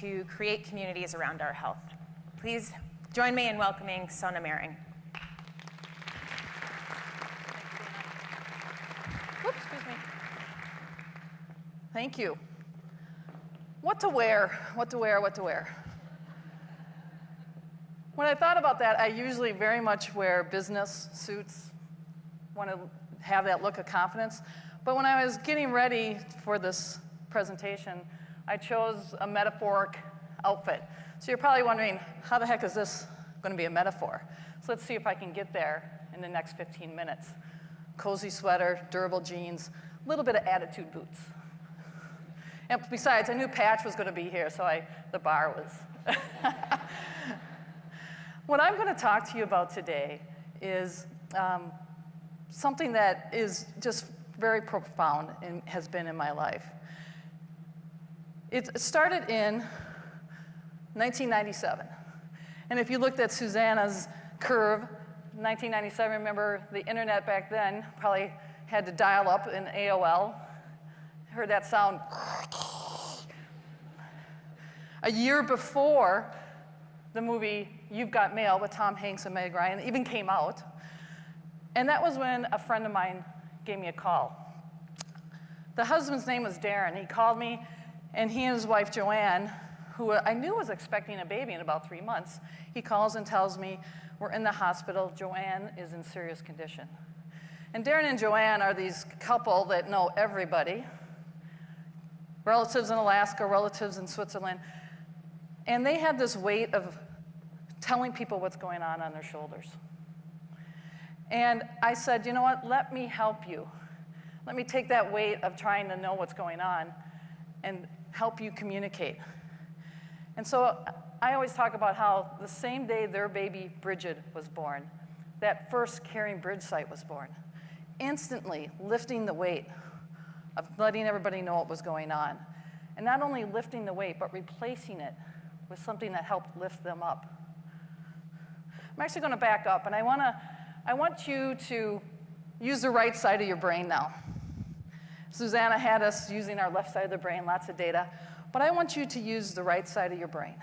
to create communities around our health. Please join me in welcoming Sona Mehring. Oops, excuse me. Thank you. What to wear, what to wear, what to wear. When I thought about that, I usually very much wear business suits, want to have that look of confidence. But when I was getting ready for this presentation, I chose a metaphoric outfit. So you're probably wondering, how the heck is this going to be a metaphor? So let's see if I can get there in the next 15 minutes. Cozy sweater, durable jeans, a little bit of attitude boots. And besides, I knew Patch was going to be here, so the bar was. What I'm going to talk to you about today is something that is just very profound and has been in my life. It started in 1997. And if you looked at Susanna's curve, 1997, remember the internet back then, probably had to dial up in AOL. Heard that sound. A year before the movie You've Got Mail with Tom Hanks and Meg Ryan even came out. And that was when a friend of mine gave me a call. The husband's name was Darren. He called me, and he and his wife Joanne, who I knew was expecting a baby in about 3 months, he calls and tells me, we're in the hospital, Joanne is in serious condition. And Darren and Joanne are these couple that know everybody, relatives in Alaska, relatives in Switzerland, and they had this weight of telling people what's going on their shoulders. And I said, you know what, let me help you. Let me take that weight of trying to know what's going on and help you communicate. And so I always talk about how the same day their baby Bridget was born, that first CaringBridge site was born, instantly lifting the weight of letting everybody know what was going on. And not only lifting the weight, but replacing it with something that helped lift them up. I'm actually going to back up, and I want you to use the right side of your brain now. Susanna had us using our left side of the brain, lots of data, but I want you to use the right side of your brain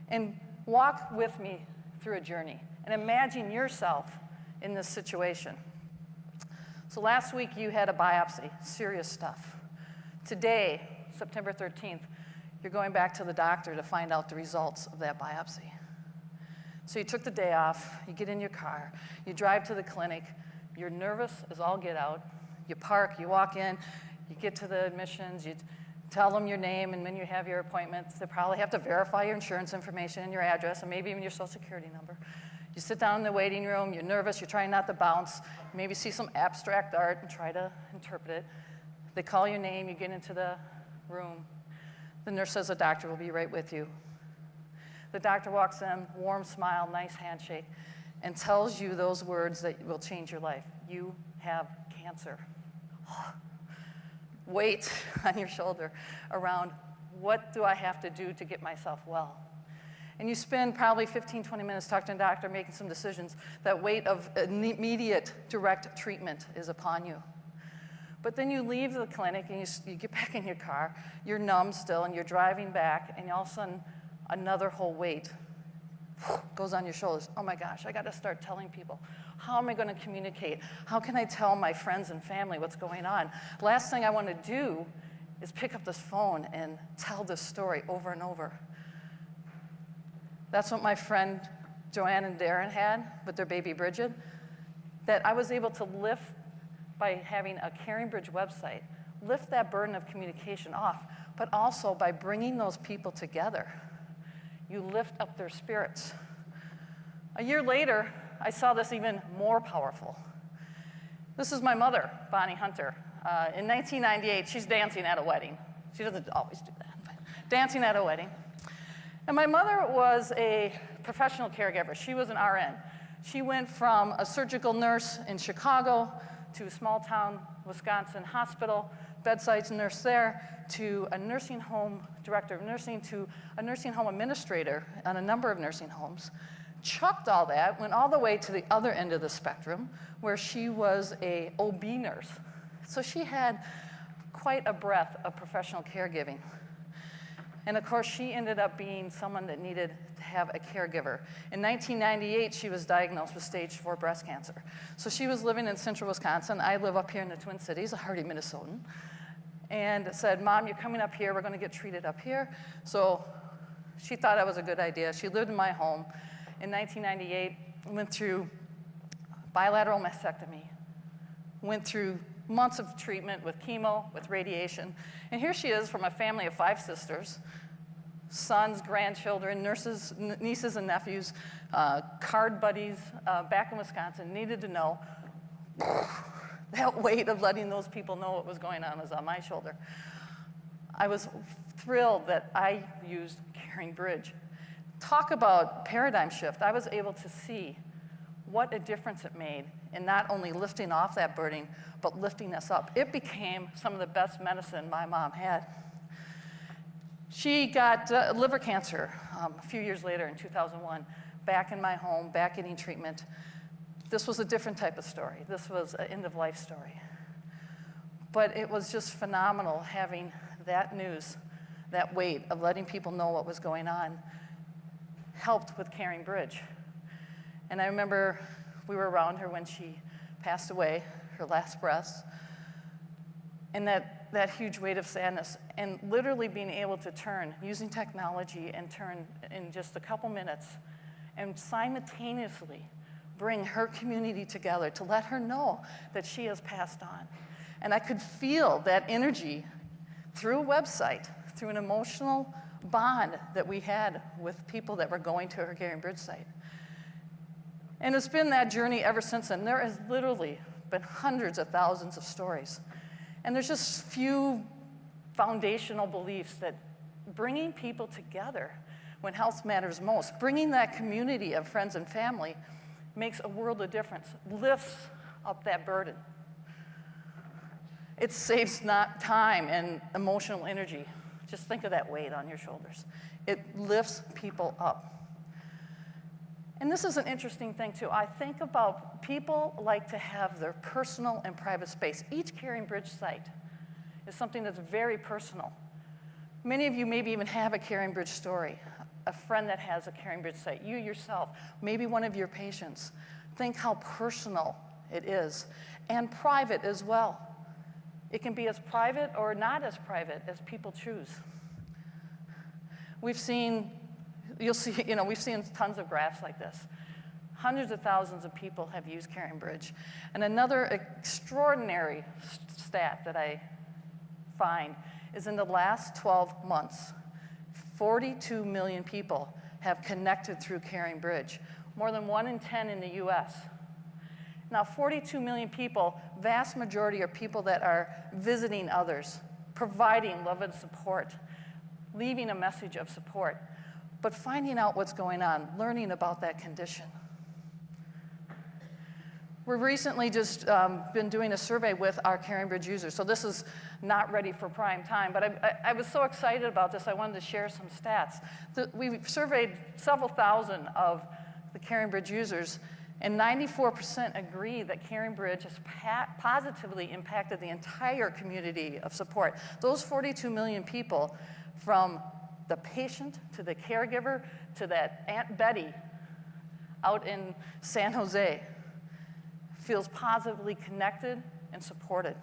and walk with me through a journey and imagine yourself in this situation. So last week you had a biopsy, serious stuff. Today, September 13th, you're going back to the doctor to find out the results of that biopsy. So you took the day off, you get in your car, you drive to the clinic, you're nervous as all get out, you park, you walk in, you get to the admissions, you tell them your name, and when you have your appointments, they probably have to verify your insurance information and your address, and maybe even your social security number. You sit down in the waiting room, you're nervous, you're trying not to bounce, maybe see some abstract art and try to interpret it. They call your name, you get into the room. The nurse says the doctor will be right with you. The doctor walks in, warm smile, nice handshake, and tells you those words that will change your life. You have cancer. Weight on your shoulder around, what do I have to do to get myself well? And you spend probably 15, 20 minutes talking to the doctor, making some decisions. That weight of immediate direct treatment is upon you. But then you leave the clinic and you get back in your car, you're numb still, and you're driving back, and all of a sudden, another whole weight goes on your shoulders. Oh my gosh, I got to start telling people. How am I going to communicate? How can I tell my friends and family what's going on? Last thing I want to do is pick up this phone and tell this story over and over. That's what my friend Joanne and Darren had with their baby Bridget, that I was able to lift by having a CaringBridge website, lift that burden of communication off, but also by bringing those people together. You lift up their spirits. A year later, I saw this even more powerful. This is my mother, Bonnie Hunter. In 1998, she's dancing at a wedding. She doesn't always do that, but dancing at a wedding. And my mother was a professional caregiver. She was an RN. She went from a surgical nurse in Chicago to a small town Wisconsin hospital, bedside nurse there, to a nursing home director of nursing, to a nursing home administrator on a number of nursing homes. Chucked all that, went all the way to the other end of the spectrum, where she was a OB nurse. So she had quite a breadth of professional caregiving. And of course, she ended up being someone that needed to have a caregiver. In 1998, she was diagnosed with stage 4 breast cancer. So she was living in central Wisconsin. I live up here in the Twin Cities, a hardy Minnesotan. And said, Mom, you're coming up here. We're going to get treated up here. So she thought that was a good idea. She lived in my home. In 1998, went through bilateral mastectomy, went through months of treatment with chemo, with radiation. And here she is from a family of 5 sisters, sons, grandchildren, nurses, nieces and nephews, card buddies back in Wisconsin, needed to know that weight of letting those people know what was going on was on my shoulder. I was thrilled that I used CaringBridge. Talk about paradigm shift. I was able to see what a difference it made in not only lifting off that burden, but lifting us up. It became some of the best medicine my mom had. She got liver cancer a few years later in 2001, back in my home, back getting treatment. This was a different type of story. This was an end-of-life story. But it was just phenomenal having that news, that weight of letting people know what was going on, helped with CaringBridge. And I remember we were around her when she passed away, her last breaths, and that huge weight of sadness, and literally being able to turn, using technology, and turn in just a couple minutes, and simultaneously bring her community together to let her know that she has passed on. And I could feel that energy through a website, through an emotional bond that we had with people that were going to her CaringBridge site. And it's been that journey ever since then. There has literally been hundreds of thousands of stories. And there's just few foundational beliefs that bringing people together when health matters most, bringing that community of friends and family makes a world of difference, lifts up that burden. It saves not time and emotional energy. Just think of that weight on your shoulders. It lifts people up. And this is an interesting thing, too. I think about people like to have their personal and private space. Each CaringBridge site is something that's very personal. Many of you maybe even have a CaringBridge story, a friend that has a CaringBridge site, you yourself, maybe one of your patients. Think how personal it is, and private as well. It can be as private or not as private as people choose. We've seen we've seen tons of graphs like this. Hundreds of thousands of people have used CaringBridge. And another extraordinary stat that I find is in the last 12 months, 42 million people have connected through CaringBridge, more than 1 in 10 in the US. Now, 42 million people, vast majority are people that are visiting others, providing love and support, leaving a message of support, but finding out what's going on, learning about that condition. We've recently just been doing a survey with our CaringBridge users. So this is not ready for prime time, but I was so excited about this, I wanted to share some stats. We surveyed several thousand of the CaringBridge users, and 94% agree that CaringBridge has positively impacted the entire community of support. Those 42 million people, from the patient to the caregiver to that Aunt Betty out in San Jose, feels positively connected and supported.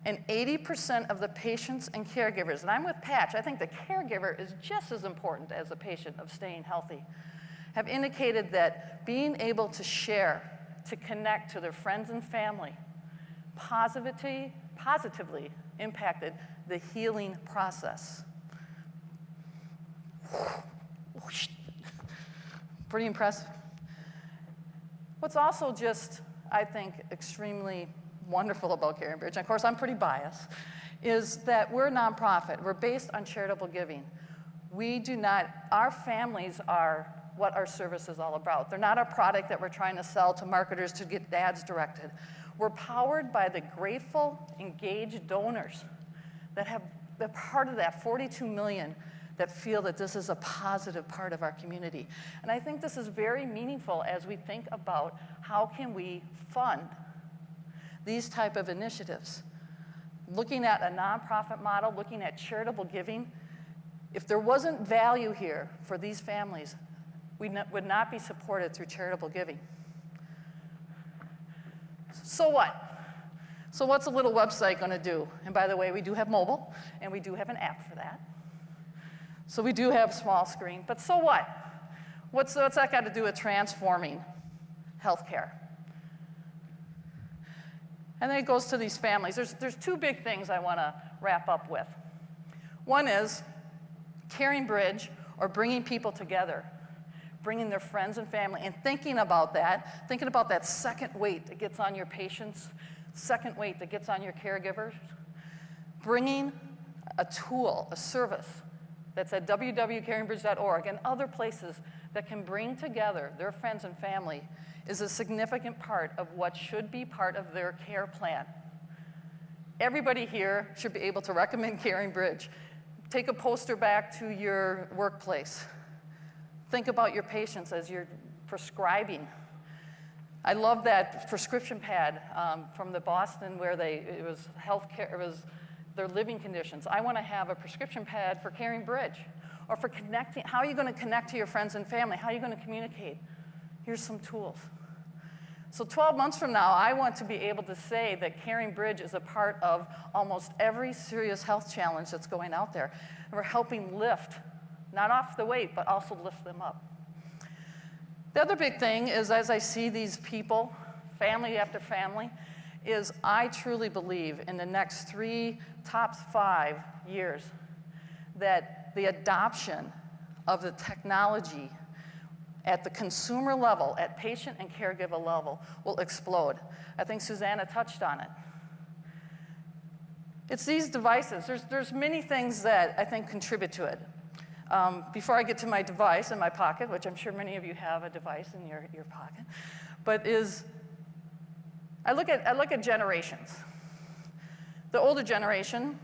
And 80% of the patients and caregivers, and I'm with Patch, I think the caregiver is just as important as the patient of staying healthy, have indicated that being able to share, to connect to their friends and family, positively impacted the healing process. Pretty impressive. What's also just, I think, extremely wonderful about CaringBridge, and of course I'm pretty biased, is that we're a nonprofit. We're based on charitable giving. We do not, our families are what our service is all about. They're not a product that we're trying to sell to marketers to get ads directed. We're powered by the grateful, engaged donors that have been part of that 42 million that feel that this is a positive part of our community. And I think this is very meaningful as we think about how can we fund these type of initiatives. Looking at a nonprofit model, looking at charitable giving, If there wasn't value here for these families, we would not be supported through charitable giving. So what? So what's a little website going to do? And by the way, we do have mobile, and we do have an app for that. So we do have small screen, but so what? What's that got to do with transforming healthcare? And then it goes to these families. There's two big things I want to wrap up with. One is CaringBridge, or bringing people together, bringing their friends and family, and thinking about that second weight that gets on your patients, second weight that gets on your caregivers, bringing a tool, a service that's at www.caringbridge.org and other places that can bring together their friends and family is a significant part of what should be part of their care plan. Everybody here should be able to recommend CaringBridge. Take a poster back to your workplace. Think about your patients as you're prescribing. I love that prescription pad from the Boston where it was healthcare, it was their living conditions. I want to have a prescription pad for CaringBridge, or for connecting. How are you going to connect to your friends and family? How are you going to communicate? Here's some tools. So 12 months from now, I want to be able to say that CaringBridge is a part of almost every serious health challenge that's going out there. And we're helping lift, not off the weight, but also lift them up. The other big thing is, as I see these people, family after family, is I truly believe in the next top 5 years that the adoption of the technology at the consumer level, at patient and caregiver level, will explode. I think Susanna touched on it. It's these devices. There's many things that I think contribute to it. Before I get to my device in my pocket, which I'm sure many of you have a device in your pocket, but I look at generations. The older generation,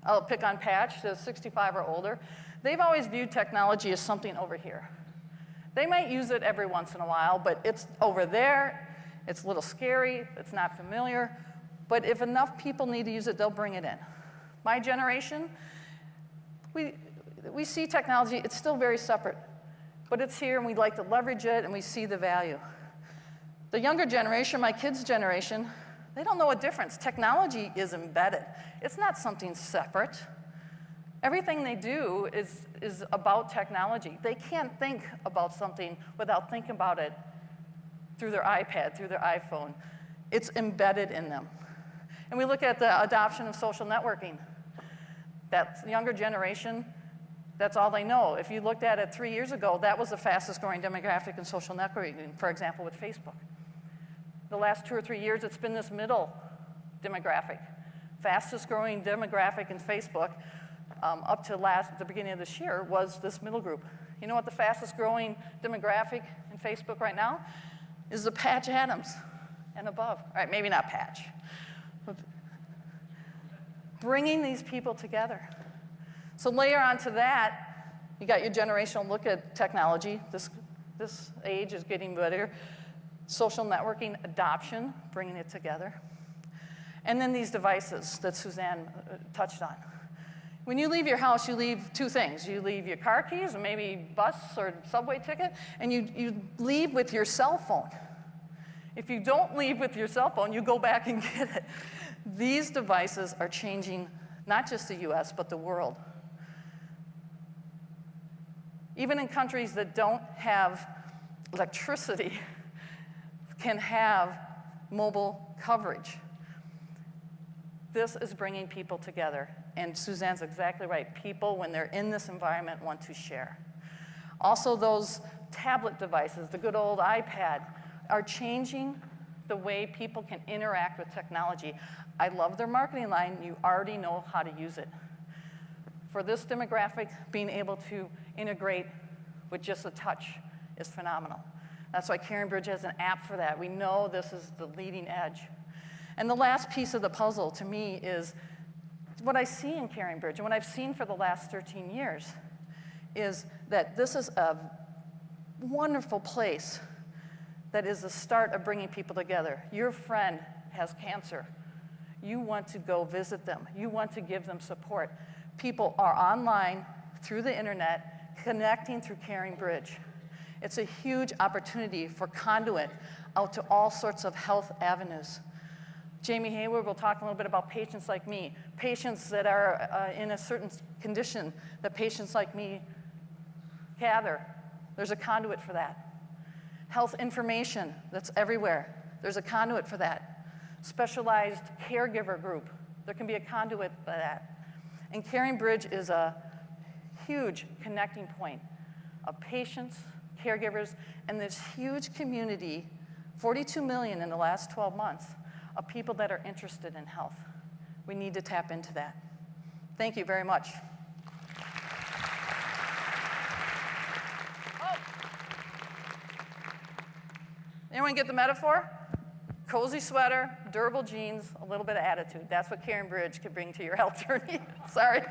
I'll pick on Patch, the 65 or older, they've always viewed technology as something over here. They might use it every once in a while, but it's over there, it's a little scary, it's not familiar, but if enough people need to use it, they'll bring it in. My generation, we see technology, it's still very separate, but it's here and we like to leverage it and we see the value. The younger generation, my kids' generation, they don't know a difference. Technology is embedded. It's not something separate. Everything they do is about technology. They can't think about something without thinking about it through their iPad, through their iPhone. It's embedded in them. And we look at the adoption of social networking. That younger generation, that's all they know. If you looked at it 3 years ago, that was the fastest growing demographic in social networking, for example, with Facebook. The last 2 or 3 years, it's been this middle demographic. Fastest growing demographic in Facebook up to the beginning of this year was this middle group. You know what the fastest growing demographic in Facebook right now is? The Patch Adams and above. All right, maybe not Patch. Bringing these people together. So layer onto that, you got your generational look at technology. This age is getting better. Social networking, adoption, bringing it together. And then these devices that Suzanne touched on. When you leave your house, you leave 2 things. You leave your car keys, and maybe bus or subway ticket, and you leave with your cell phone. If you don't leave with your cell phone, you go back and get it. These devices are changing not just the US, but the world. Even in countries that don't have electricity, can have mobile coverage. This is bringing people together. And Suzanne's exactly right. People, when they're in this environment, want to share. Also, those tablet devices, the good old iPad, are changing the way people can interact with technology. I love their marketing line. You already know how to use it. For this demographic, being able to integrate with just a touch is phenomenal. That's why CaringBridge has an app for that. We know this is the leading edge. And the last piece of the puzzle to me is what I see in CaringBridge, and what I've seen for the last 13 years, is that this is a wonderful place that is the start of bringing people together. Your friend has cancer. You want to go visit them. You want to give them support. People are online, through the internet, connecting through CaringBridge. It's a huge opportunity for conduit out to all sorts of health avenues. Jamie Hayward will talk a little bit about patients like me, patients that are in a certain condition that patients like me gather. There's a conduit for that. Health information that's everywhere. There's a conduit for that. Specialized caregiver group. There can be a conduit for that. And CaringBridge is a huge connecting point of patients, caregivers, and this huge community, 42 million in the last 12 months, of people that are interested in health. We need to tap into that. Thank you very much. Anyone get the metaphor? Cozy sweater, durable jeans, a little bit of attitude. That's what CaringBridge could bring to your health journey. Sorry.